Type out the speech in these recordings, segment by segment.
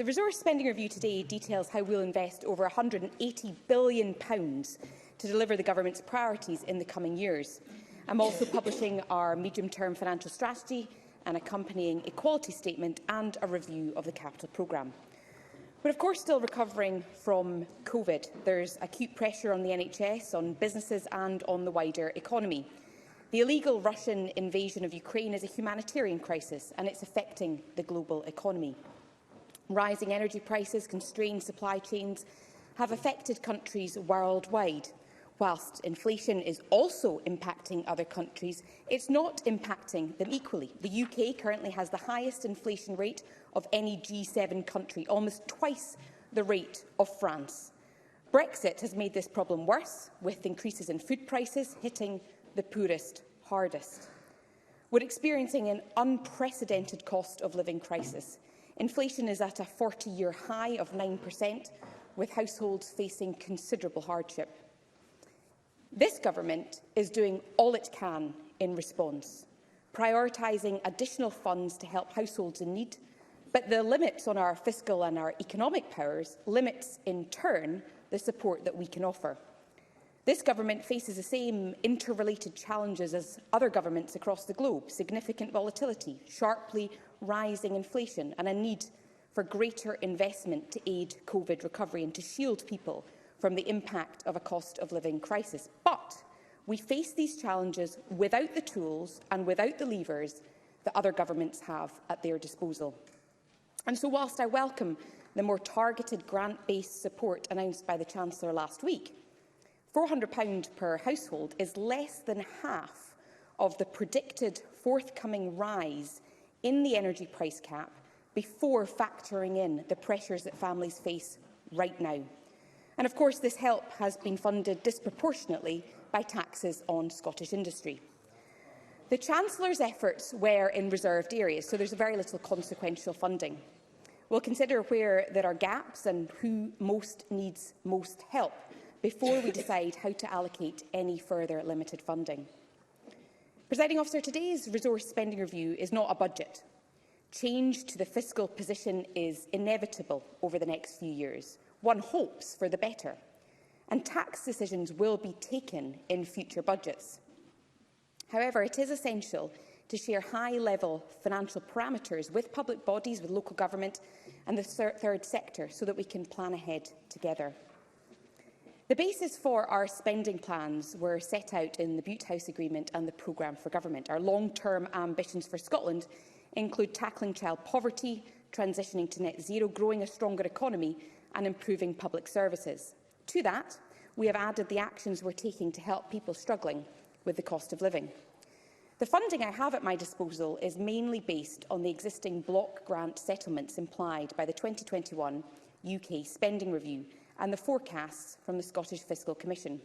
The resource spending review today details how we'll invest over £180 billion to deliver the government's priorities in the coming years. I'm also publishing our medium-term financial strategy, an accompanying equality statement and a review of the capital programme. We're of course still recovering from COVID. There's acute pressure on the NHS, on businesses and on the wider economy. The illegal Russian invasion of Ukraine is a humanitarian crisis and it's affecting the global economy. Rising energy prices, constrained supply chains have affected countries worldwide. Whilst inflation is also impacting other countries, it's not impacting them equally. The UK currently has the highest inflation rate of any G7 country, almost twice the rate of France. Brexit has made this problem worse, with increases in food prices hitting the poorest hardest. We're experiencing an unprecedented cost of living crisis. Inflation is at a 40-year high of 9%, with households facing considerable hardship. This government is doing all it can in response, prioritising additional funds to help households in need, but the limits on our fiscal and our economic powers limits, in turn, the support that we can offer. This government faces the same interrelated challenges as other governments across the globe: significant volatility, sharply rising inflation and a need for greater investment to aid COVID recovery and to shield people from the impact of a cost of living crisis. But we face these challenges without the tools and without the levers that other governments have at their disposal. And so, whilst I welcome the more targeted grant-based support announced by the Chancellor last week, £400 per household is less than half of the predicted forthcoming rise in the energy price cap before factoring in the pressures that families face right now. And of course, this help has been funded disproportionately by taxes on Scottish industry. The Chancellor's efforts were in reserved areas, so there's very little consequential funding. We'll consider where there are gaps and who most needs most help before we decide how to allocate any further limited funding. Presiding Officer, today's resource spending review is not a budget. Change to the fiscal position is inevitable over the next few years. One hopes for the better, and tax decisions will be taken in future budgets. However, it is essential to share high-level financial parameters with public bodies, with local government and the third sector, so that we can plan ahead together. The basis for our spending plans were set out in the Butte House Agreement and the Programme for Government. Our long-term ambitions for Scotland include tackling child poverty, transitioning to net zero, growing a stronger economy and improving public services. To that, we have added the actions we're taking to help people struggling with the cost of living. The funding I have at my disposal is mainly based on the existing block grant settlements implied by the 2021 UK Spending Review and the forecasts from the Scottish Fiscal Commission.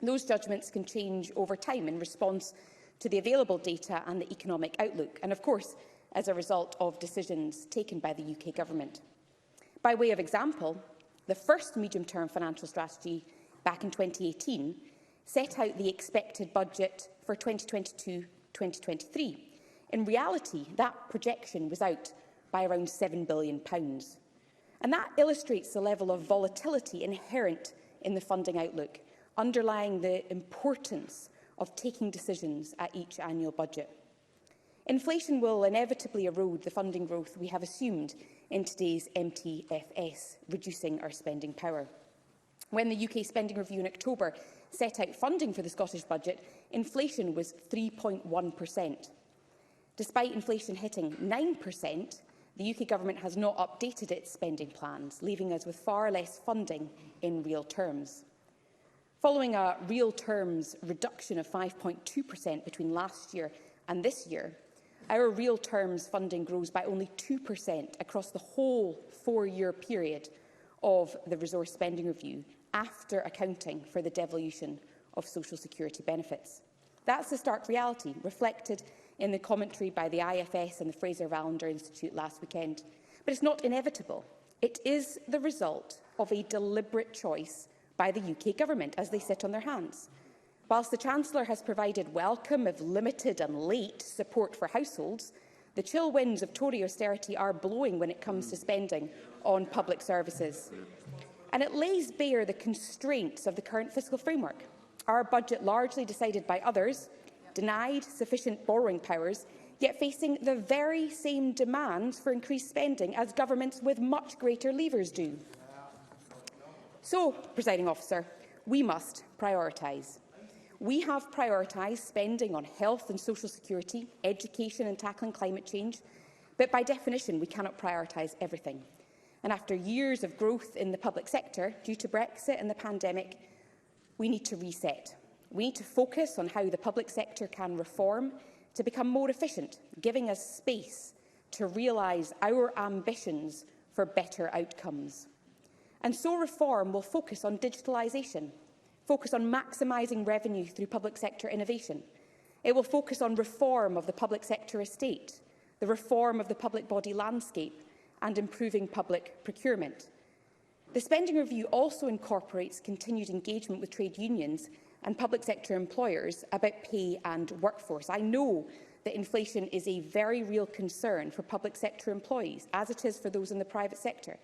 Those judgments can change over time in response to the available data and the economic outlook, and of course as a result of decisions taken by the UK Government. By way of example, the first medium-term financial strategy back in 2018 set out the expected budget for 2022-2023. In reality, that projection was out by around £7 billion. And that illustrates the level of volatility inherent in the funding outlook, underlying the importance of taking decisions at each annual budget. Inflation will inevitably erode the funding growth we have assumed in today's MTFS, reducing our spending power. When the UK Spending Review in October set out funding for the Scottish budget, inflation was 3.1%. Despite inflation hitting 9%, the UK Government has not updated its spending plans, leaving us with far less funding in real terms. Following a real terms reduction of 5.2% between last year and this year, our real terms funding grows by only 2% across the whole four-year period of the resource spending review, after accounting for the devolution of social security benefits. That's the stark reality, reflected in the commentary by the IFS and the Fraser-Valander Institute last weekend. But it's not inevitable. It is the result of a deliberate choice by the UK Government as they sit on their hands. Whilst the Chancellor has provided welcome, if limited and late, support for households, The chill winds of Tory austerity are blowing when it comes to spending on public services. And it lays bare the constraints of the current fiscal framework. Our budget, largely decided by others, denied sufficient borrowing powers, yet facing the very same demands for increased spending as governments with much greater levers do. So, Presiding Officer, we must prioritise. We have prioritised spending on health and social security, education and tackling climate change, but by definition we cannot prioritise everything. And after years of growth in the public sector due to Brexit and the pandemic, we need to reset. We need to focus on how the public sector can reform to become more efficient, giving us space to realise our ambitions for better outcomes. And so reform will focus on digitalisation, focus on maximising revenue through public sector innovation. It will focus on reform of the public sector estate, the reform of the public body landscape and improving public procurement. The spending review also incorporates continued engagement with trade unions and public sector employers about pay and workforce. I know that inflation is a very real concern for public sector employees, as it is for those in the private sector,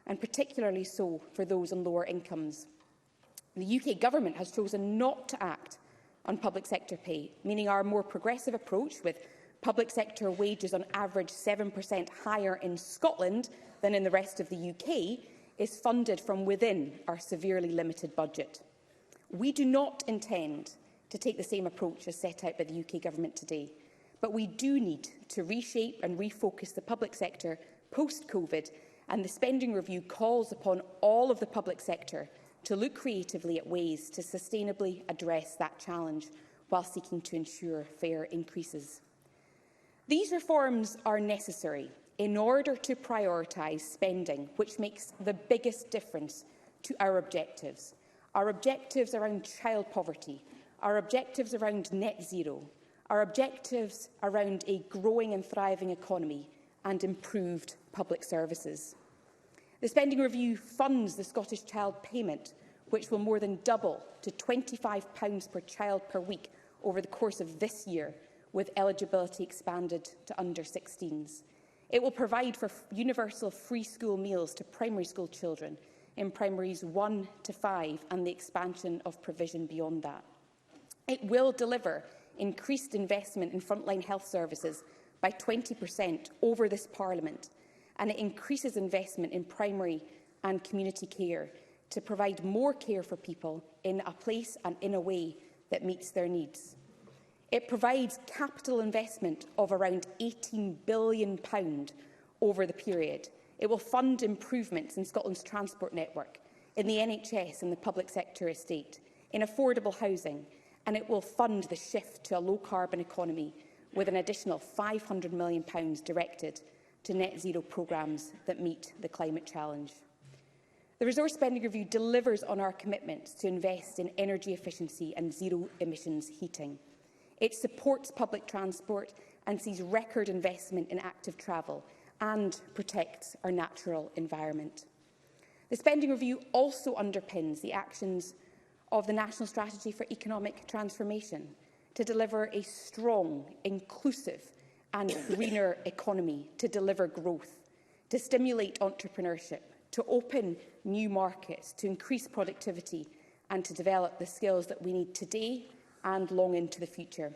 and particularly so for those on lower incomes. The UK Government has chosen not to act on public sector pay, meaning our more progressive approach, with public sector wages on average 7% higher in Scotland than in the rest of the UK, is funded from within our severely limited budget. We do not intend to take the same approach as set out by the UK Government today, but we do need to reshape and refocus the public sector post-COVID, and the spending review calls upon all of the public sector to look creatively at ways to sustainably address that challenge while seeking to ensure fair increases. These reforms are necessary in order to prioritise spending, which makes the biggest difference to our objectives. Our objectives around child poverty, our objectives around net zero, our objectives around a growing and thriving economy and improved public services. The spending review funds the Scottish Child Payment, which will more than double to £25 per child per week over the course of this year, with eligibility expanded to under-16s. It will provide for universal free school meals to primary school children in primaries 1 to 5 and the expansion of provision beyond that. It will deliver increased investment in frontline health services by 20% over this Parliament, and it increases investment in primary and community care to provide more care for people in a place and in a way that meets their needs. It provides capital investment of around £18 billion over the period. It will fund improvements in Scotland's transport network, in the NHS and the public sector estate, in affordable housing, and it will fund the shift to a low-carbon economy with an additional £500 million directed to net zero programmes that meet the climate challenge. The Resource Spending Review delivers on our commitments to invest in energy efficiency and zero-emissions heating. It supports public transport and sees record investment in active travel and protects our natural environment. The Spending Review also underpins the actions of the National Strategy for Economic Transformation to deliver a strong, inclusive and greener economy, to deliver growth, to stimulate entrepreneurship, to open new markets, to increase productivity and to develop the skills that we need today and long into the future.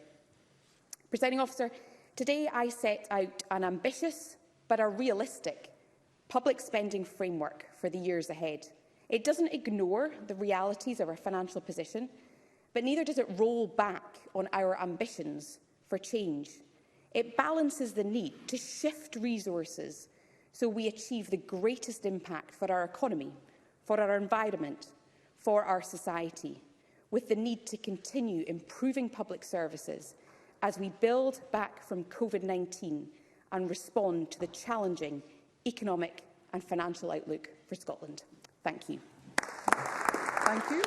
Presiding Officer, today I set out an ambitious but a realistic public spending framework for the years ahead. It doesn't ignore the realities of our financial position, but neither does it roll back on our ambitions for change. It balances the need to shift resources so we achieve the greatest impact for our economy, for our environment, for our society, with the need to continue improving public services as we build back from COVID-19 and respond to the challenging economic and financial outlook for Scotland. Thank you. Thank you.